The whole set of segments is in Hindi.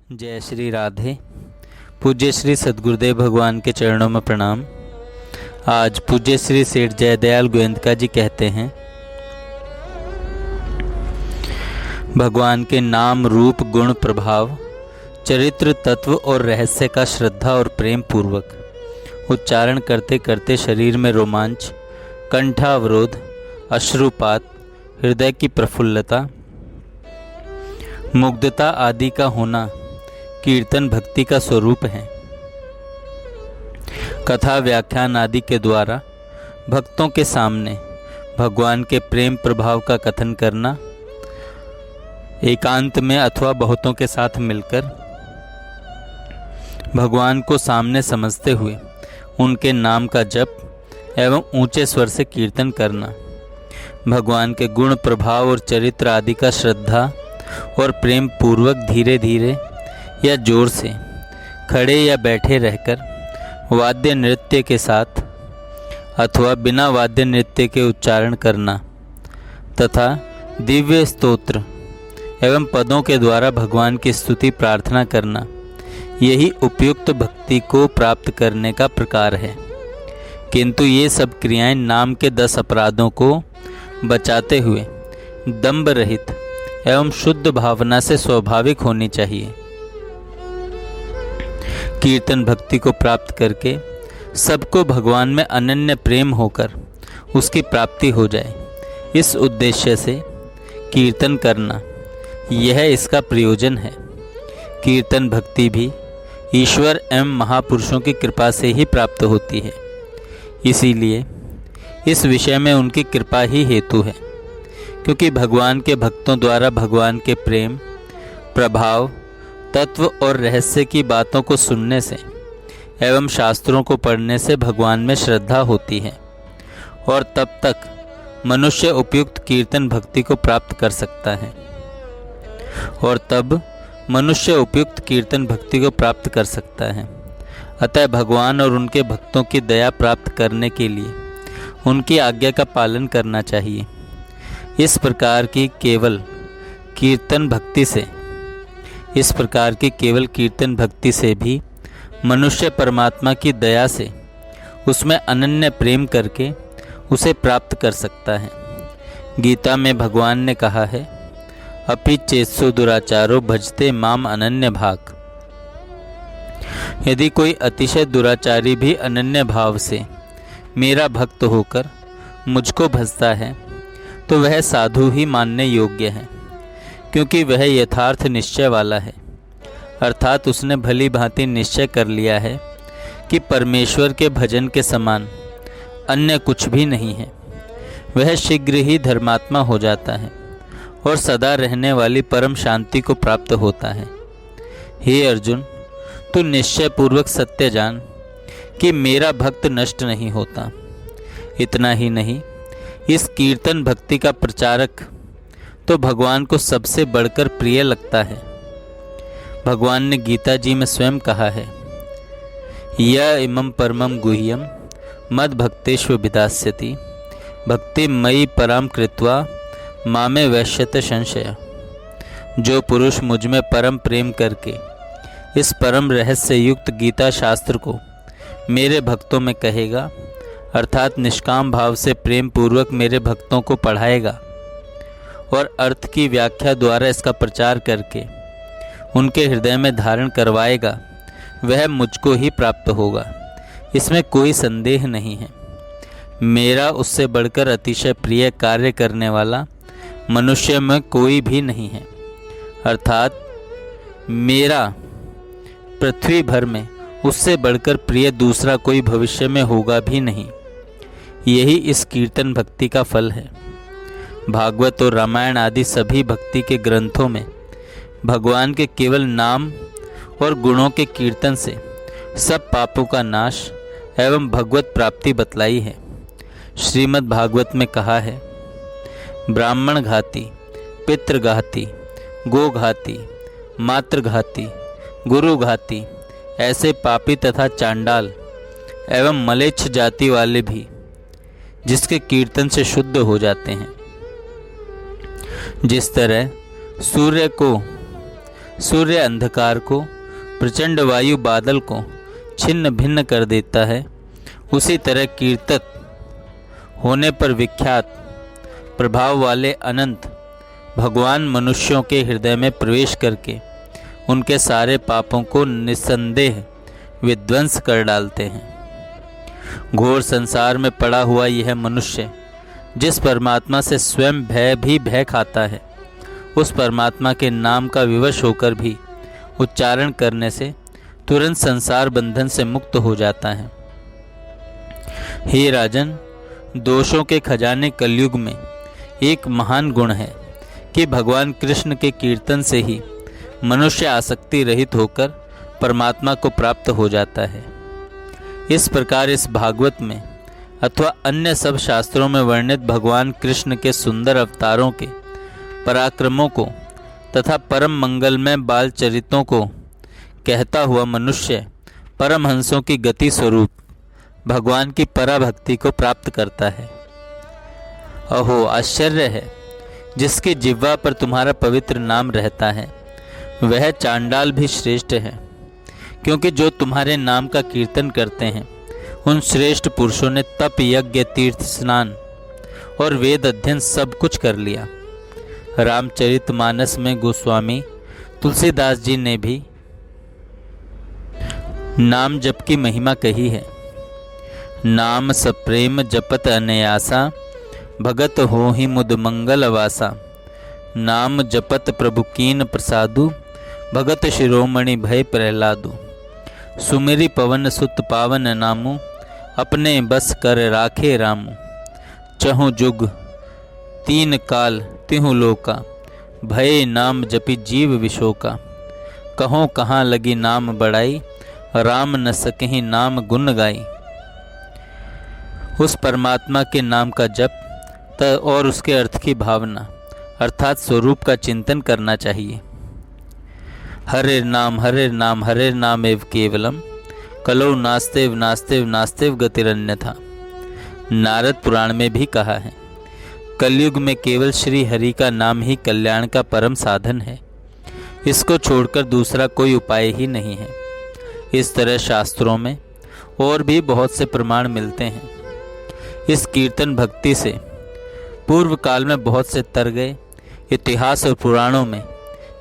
जय श्री राधे। पूज्य श्री सद्गुरुदेव भगवान के चरणों में प्रणाम। आज पूज्य श्री सेठ जयदयाल गोयंदका जी कहते हैं, भगवान के नाम रूप गुण प्रभाव चरित्र तत्व और रहस्य का श्रद्धा और प्रेम पूर्वक उच्चारण करते करते शरीर में रोमांच, कंठावरोध, अश्रुपात, हृदय की प्रफुल्लता, मुग्धता आदि का होना कीर्तन भक्ति का स्वरूप है। कथा व्याख्यान आदि के द्वारा भक्तों के सामने भगवान के प्रेम प्रभाव का कथन करना, एकांत में अथवा बहुतों के साथ मिलकर भगवान को सामने समझते हुए उनके नाम का जप एवं ऊंचे स्वर से कीर्तन करना, भगवान के गुण प्रभाव और चरित्र आदि का श्रद्धा और प्रेम पूर्वक धीरे धीरे या जोर से खड़े या बैठे रहकर वाद्य नृत्य के साथ अथवा बिना वाद्य नृत्य के उच्चारण करना तथा दिव्य स्तोत्र एवं पदों के द्वारा भगवान की स्तुति प्रार्थना करना, यही उपयुक्त भक्ति को प्राप्त करने का प्रकार है। किंतु ये सब क्रियाएं नाम के 10 अपराधों को बचाते हुए दंभ रहित एवं शुद्ध भावना से स्वाभाविक होनी चाहिए। कीर्तन भक्ति को प्राप्त करके सबको भगवान में अनन्य प्रेम होकर उसकी प्राप्ति हो जाए, इस उद्देश्य से कीर्तन करना, यह इसका प्रयोजन है। कीर्तन भक्ति भी ईश्वर एवं महापुरुषों की कृपा से ही प्राप्त होती है, इसीलिए इस विषय में उनकी कृपा ही हेतु है। क्योंकि भगवान के भक्तों द्वारा भगवान के प्रेम प्रभाव तत्व और रहस्य की बातों को सुनने से एवं शास्त्रों को पढ़ने से भगवान में श्रद्धा होती है, और तब तक मनुष्य उपयुक्त कीर्तन भक्ति को प्राप्त कर सकता है। अतः भगवान और उनके भक्तों की दया प्राप्त करने के लिए उनकी आज्ञा का पालन करना चाहिए। इस प्रकार की केवल कीर्तन भक्ति से भी मनुष्य परमात्मा की दया से उसमें अनन्य प्रेम करके उसे प्राप्त कर सकता है। गीता में भगवान ने कहा है, अपि चेत्सु दुराचारो भजते माम अनन्य भाग। यदि कोई अतिशय दुराचारी भी अनन्य भाव से मेरा भक्त होकर मुझको भजता है तो वह साधु ही मानने योग्य है, क्योंकि वह यथार्थ निश्चय वाला है। अर्थात उसने भली भांति निश्चय कर लिया है कि परमेश्वर के भजन के समान अन्य कुछ भी नहीं है। वह शीघ्र ही धर्मात्मा हो जाता है और सदा रहने वाली परम शांति को प्राप्त होता है। हे अर्जुन, तू निश्चय पूर्वक सत्य जान कि मेरा भक्त नष्ट नहीं होता। इतना ही नहीं, इस कीर्तन भक्ति का प्रचारक तो भगवान को सबसे बढ़कर प्रिय लगता है। भगवान ने गीता जी में स्वयं कहा है, य इमं परमं गुह्यं मद भक्तेष्व विदास्यति भक्ति मयि पराम कृत्वा मामे वैश्यते संशय। जो पुरुष मुझ में परम प्रेम करके इस परम रहस्य युक्त गीता शास्त्र को मेरे भक्तों में कहेगा, अर्थात निष्काम भाव से प्रेम पूर्वक मेरे भक्तों को पढ़ाएगा और अर्थ की व्याख्या द्वारा इसका प्रचार करके उनके हृदय में धारण करवाएगा, वह मुझको ही प्राप्त होगा। इसमें कोई संदेह नहीं है। मेरा उससे बढ़कर अतिशय प्रिय कार्य करने वाला मनुष्य में कोई भी नहीं है। अर्थात मेरा पृथ्वी भर में उससे बढ़कर प्रिय दूसरा कोई भविष्य में होगा भी नहीं। यही इस कीर्तन भक्ति का फल है। भागवत और रामायण आदि सभी भक्ति के ग्रंथों में भगवान के केवल नाम और गुणों के कीर्तन से सब पापों का नाश एवं भगवत प्राप्ति बतलाई है। श्रीमद् भागवत में कहा है, ब्राह्मण घाती, पितृघाती, गोघाती, मातृघाती, गुरुघाती, ऐसे पापी तथा चांडाल एवं मलेच्छ जाति वाले भी जिसके कीर्तन से शुद्ध हो जाते हैं। जिस तरह सूर्य को सूर्य अंधकार को, प्रचंड वायु बादल को छिन्न भिन्न कर देता है, उसी तरह कीर्तक होने पर विख्यात प्रभाव वाले अनंत भगवान मनुष्यों के हृदय में प्रवेश करके उनके सारे पापों को निस्संदेह विध्वंस कर डालते हैं। घोर संसार में पड़ा हुआ यह मनुष्य जिस परमात्मा से स्वयं भय खाता है, उस परमात्मा के नाम का विवश होकर भी उच्चारण करने से तुरंत संसार बंधन से मुक्त हो जाता है। हे राजन, दोषों के खजाने कलयुग में एक महान गुण है कि भगवान कृष्ण के कीर्तन से ही मनुष्य आसक्ति रहित होकर परमात्मा को प्राप्त हो जाता है। इस प्रकार इस भागवत में अथवा अन्य सब शास्त्रों में वर्णित भगवान कृष्ण के सुंदर अवतारों के पराक्रमों को तथा परम मंगलमय बाल चरितों को कहता हुआ मनुष्य परमहंसों की गति स्वरूप भगवान की पराभक्ति को प्राप्त करता है। अहो, आश्चर्य है, जिसकी जिह्वा पर तुम्हारा पवित्र नाम रहता है वह चांडाल भी श्रेष्ठ है, क्योंकि जो तुम्हारे नाम का कीर्तन करते हैं उन श्रेष्ठ पुरुषों ने तप, यज्ञ, तीर्थ स्नान और वेद अध्ययन सब कुछ कर लिया। रामचरितमानस में गोस्वामी तुलसीदास जी ने भी नाम जप की महिमा कही है। नाम सप्रेम जपत अनयासा, भगत हो ही मुद मंगल वासा। नाम जपत प्रभु कीन प्रसादु, भगत शिरोमणि भय प्रहलादु। सुमेरी पवन सुत पावन नामु, अपने बस कर राखे रामु। चहु जुग तीन काल तिहु लोका, भय नाम जपि जीव विशोका। कहो कहाँ लगी नाम बढ़ाई, राम न सकहि नाम गुण गाई। उस परमात्मा के नाम का जप और उसके अर्थ की भावना अर्थात स्वरूप का चिंतन करना चाहिए। हरे नाम हरे नाम एव केवलम, कलो नास्तेव नास्तेव नास्तेव गतिरन्यथा। नारद पुराण में भी कहा है, कलयुग में केवल श्री हरि का नाम ही कल्याण का परम साधन है, इसको छोड़कर दूसरा कोई उपाय ही नहीं है। इस तरह शास्त्रों में और भी बहुत से प्रमाण मिलते हैं। इस कीर्तन भक्ति से पूर्व काल में बहुत से तर गए, इतिहास और पुराणों में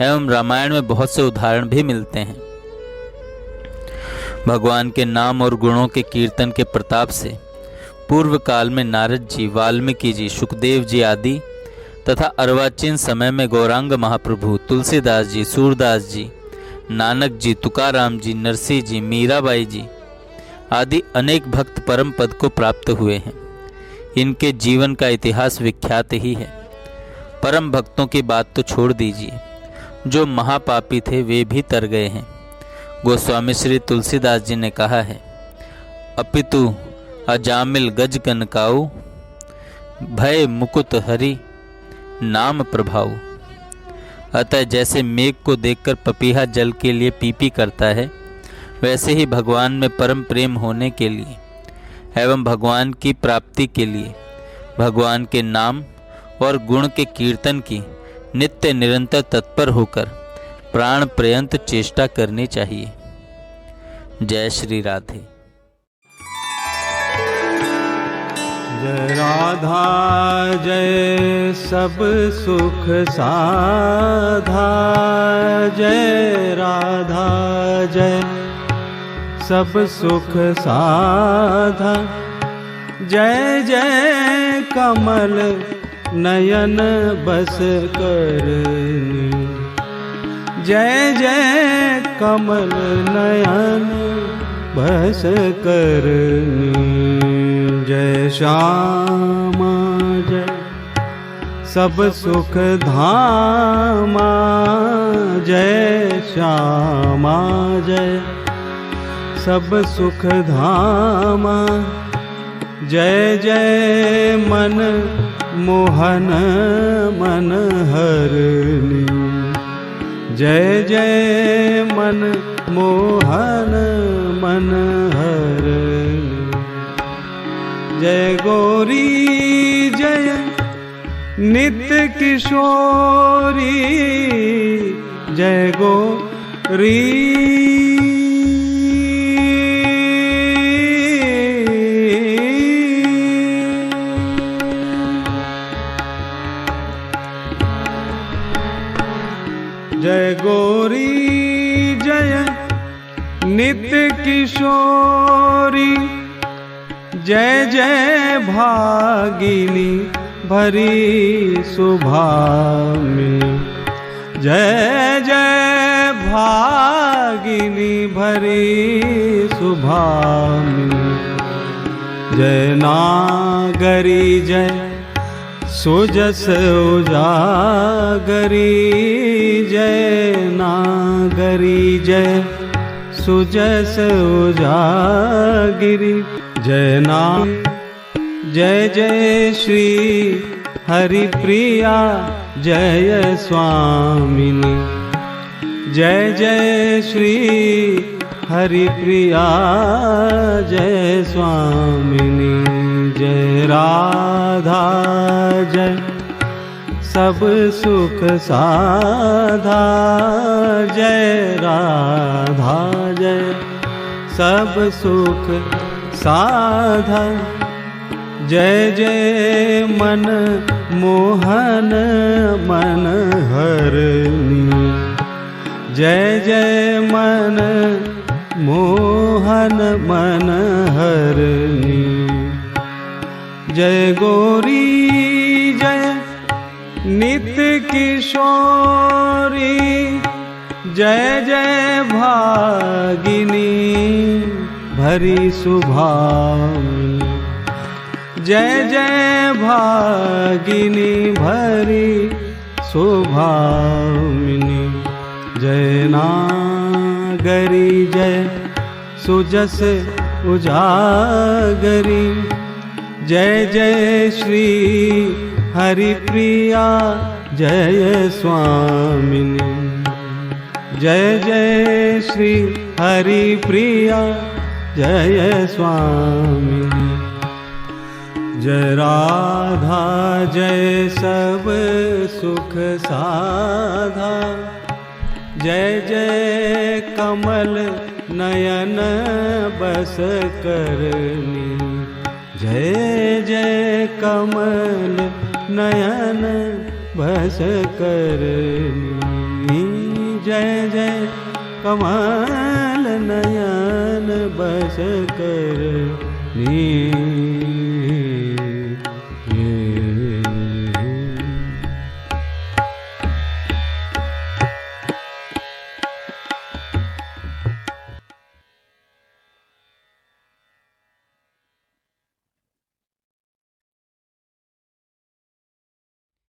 एवं रामायण में बहुत से उदाहरण भी मिलते हैं। भगवान के नाम और गुणों के कीर्तन के प्रताप से पूर्व काल में नारद जी, वाल्मीकि जी, सुखदेव जी आदि तथा अर्वाचीन समय में गौरांग महाप्रभु, तुलसीदास जी, सूरदास जी, नानक जी, तुकाराम जी, नरसिंह जी, मीराबाई जी आदि अनेक भक्त परम पद को प्राप्त हुए हैं। इनके जीवन का इतिहास विख्यात ही है। परम भक्तों की बात तो छोड़ दीजिए, जो महापापी थे वे भी तर गए हैं। गोस्वामी श्री तुलसीदास जी ने कहा है, अपितु अजामिल गज कनकाऊ, भय मुकुट हरि नाम प्रभाऊ। अतः जैसे मेघ को देखकर पपीहा जल के लिए पीपी करता है, वैसे ही भगवान में परम प्रेम होने के लिए एवं भगवान की प्राप्ति के लिए भगवान के नाम और गुण के कीर्तन की नित्य निरंतर तत्पर होकर प्राण पर्यंत चेष्टा करनी चाहिए। जय श्री राधे। जय राधा जय सब सुख साधा, जय राधा जय सब सुख साधा। जय जय कमल नयन बस कर, जय जय कमल नयन बस कर। जय श्यामा जय सब सुख धामा, जय श्यामा जय सब सुख धामा। जय जय मन मोहन मन हरनी, जय जय मन मोहन मन हरनी। जय गौरी जय नित्य किशोरी, जय गौरी जय गौरी जय नित्य किशोरी जय जय भागिनी भरी सुभामी जय जय भागिनी भरी सुभामी जय नागरी जय सुजस उजागरी जय नागरी जय सुजस उजागिरी जय नाम जय जय श्री हरिप्रिया जय स्वामिनी जय जय श्री हरिप्रिया जय स्वामिनी जय राधा जय सब सुख साधा जय राधा जय सब सुख साधा जय जय मन मोहन मन हरनी जय जय मन मोहन मन हरनी जय गौरी जय नित्य किशोरी जय जय भागिनी भरी सुभामी जय जय भागिनी भरी सुभामिनी जय नागरी जय सुजस उजागरी जय जय श्री हरिप्रिया जय स्वामिनी जय जय श्री हरिप्रिया जय स्वामिनी जय राधा जय सब सुख साधा जय जय कमल नयन बस करनी जय जय कमल नयन बस करनी जय जय कमल नयन बस करनी